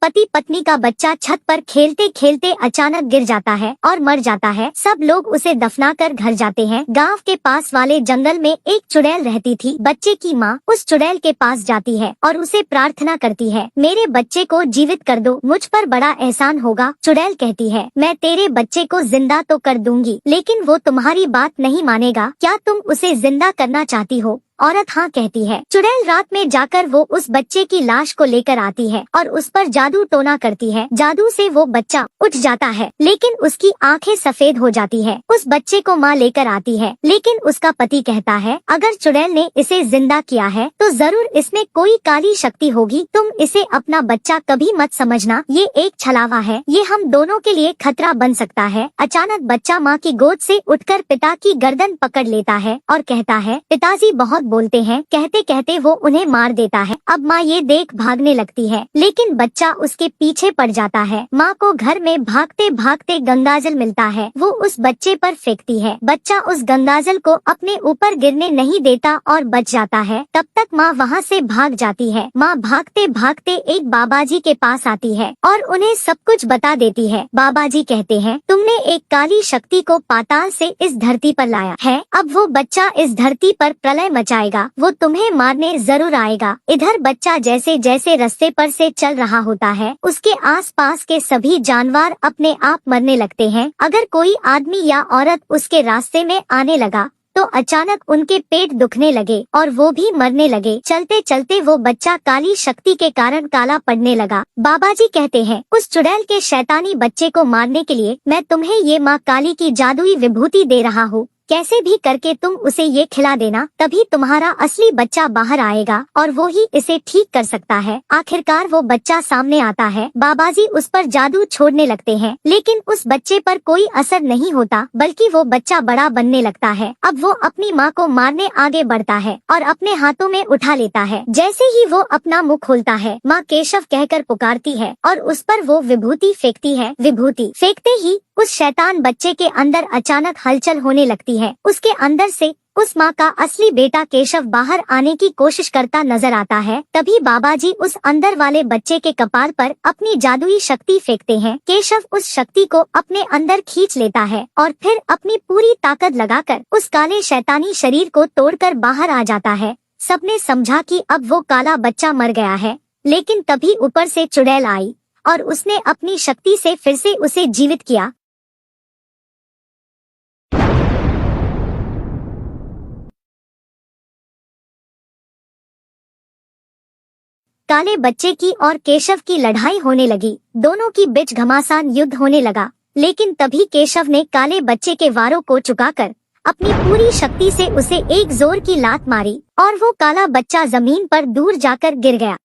पति पत्नी का बच्चा छत पर खेलते खेलते अचानक गिर जाता है और मर जाता है। सब लोग उसे दफनाकर घर जाते हैं। गांव के पास वाले जंगल में एक चुड़ैल रहती थी। बच्चे की माँ उस चुड़ैल के पास जाती है और उसे प्रार्थना करती है, मेरे बच्चे को जीवित कर दो, मुझ पर बड़ा एहसान होगा। चुड़ैल कहती है, मैं तेरे बच्चे को जिंदा तो कर दूंगी, लेकिन वो तुम्हारी बात नहीं मानेगा। क्या तुम उसे जिंदा करना चाहती हो? औरत हाँ कहती है। चुड़ैल रात में जाकर वो उस बच्चे की लाश को लेकर आती है और उस पर जादू टोना करती है। जादू से वो बच्चा उठ जाता है, लेकिन उसकी आंखें सफेद हो जाती है। उस बच्चे को माँ लेकर आती है, लेकिन उसका पति कहता है, अगर चुड़ैल ने इसे जिंदा किया है तो जरूर इसमें कोई काली शक्ति होगी। तुम इसे अपना बच्चा कभी मत समझना, ये एक छलावा है, ये हम दोनों के लिए खतरा बन सकता है। अचानक बच्चा माँ की गोद से उठकर पिता की गर्दन पकड़ लेता है और कहता है, पिताजी बहुत बोलते हैं। कहते कहते वो उन्हें मार देता है। अब माँ ये देख भागने लगती है, लेकिन बच्चा उसके पीछे पड़ जाता है। माँ को घर में भागते भागते गंगाजल मिलता है, वो उस बच्चे पर फेंकती है। बच्चा उस गंगाजल को अपने ऊपर गिरने नहीं देता और बच जाता है। तब तक माँ वहाँ से भाग जाती है। माँ भागते भागते एक बाबाजी के पास आती है और उन्हें सब कुछ बता देती है। बाबाजी कहते हैं, तुमने एक काली शक्ति को पाताल से इस धरती पर लाया है। अब वो बच्चा इस धरती पर प्रलय मचाएगा, वो तुम्हें मारने जरूर आएगा। इधर बच्चा जैसे जैसे रास्ते पर से चल रहा होता है, उसके आसपास के सभी जानवर अपने आप मरने लगते हैं। अगर कोई आदमी या औरत उसके रास्ते में आने लगा तो अचानक उनके पेट दुखने लगे और वो भी मरने लगे। चलते चलते वो बच्चा काली शक्ति के कारण काला पड़ने लगा। बाबाजी कहते हैं, उस चुड़ैल के शैतानी बच्चे को मारने के लिए मैं तुम्हें ये माँ काली की जादुई विभूति दे रहा हूँ। कैसे भी करके तुम उसे ये खिला देना, तभी तुम्हारा असली बच्चा बाहर आएगा और वो ही इसे ठीक कर सकता है। आखिरकार वो बच्चा सामने आता है। बाबाजी उस पर जादू छोड़ने लगते हैं, लेकिन उस बच्चे पर कोई असर नहीं होता, बल्कि वो बच्चा बड़ा बनने लगता है। अब वो अपनी माँ को मारने आगे बढ़ता है और अपने हाथों में उठा लेता है। जैसे ही वो अपना मुंह खोलता है, माँ केशव कहकर पुकारती है और उस पर वो विभूति फेंकती है। विभूति फेंकते ही उस शैतान बच्चे के अंदर अचानक हलचल होने लगती है। उसके अंदर से उस माँ का असली बेटा केशव बाहर आने की कोशिश करता नजर आता है। तभी बाबाजी उस अंदर वाले बच्चे के कपाल पर अपनी जादुई शक्ति फेंकते हैं। केशव उस शक्ति को अपने अंदर खींच लेता है और फिर अपनी पूरी ताकत लगाकर उस काले शैतानी शरीर को तोड़कर बाहर आ जाता है। सबने समझा कि अब वो काला बच्चा मर गया है, लेकिन तभी ऊपर से चुड़ैल आई और उसने अपनी शक्ति से फिर से उसे जीवित किया। काले बच्चे की और केशव की लड़ाई होने लगी। दोनों की बीच घमासान युद्ध होने लगा, लेकिन तभी केशव ने काले बच्चे के वारों को चुकाकर अपनी पूरी शक्ति से उसे एक जोर की लात मारी और वो काला बच्चा जमीन पर दूर जाकर गिर गया।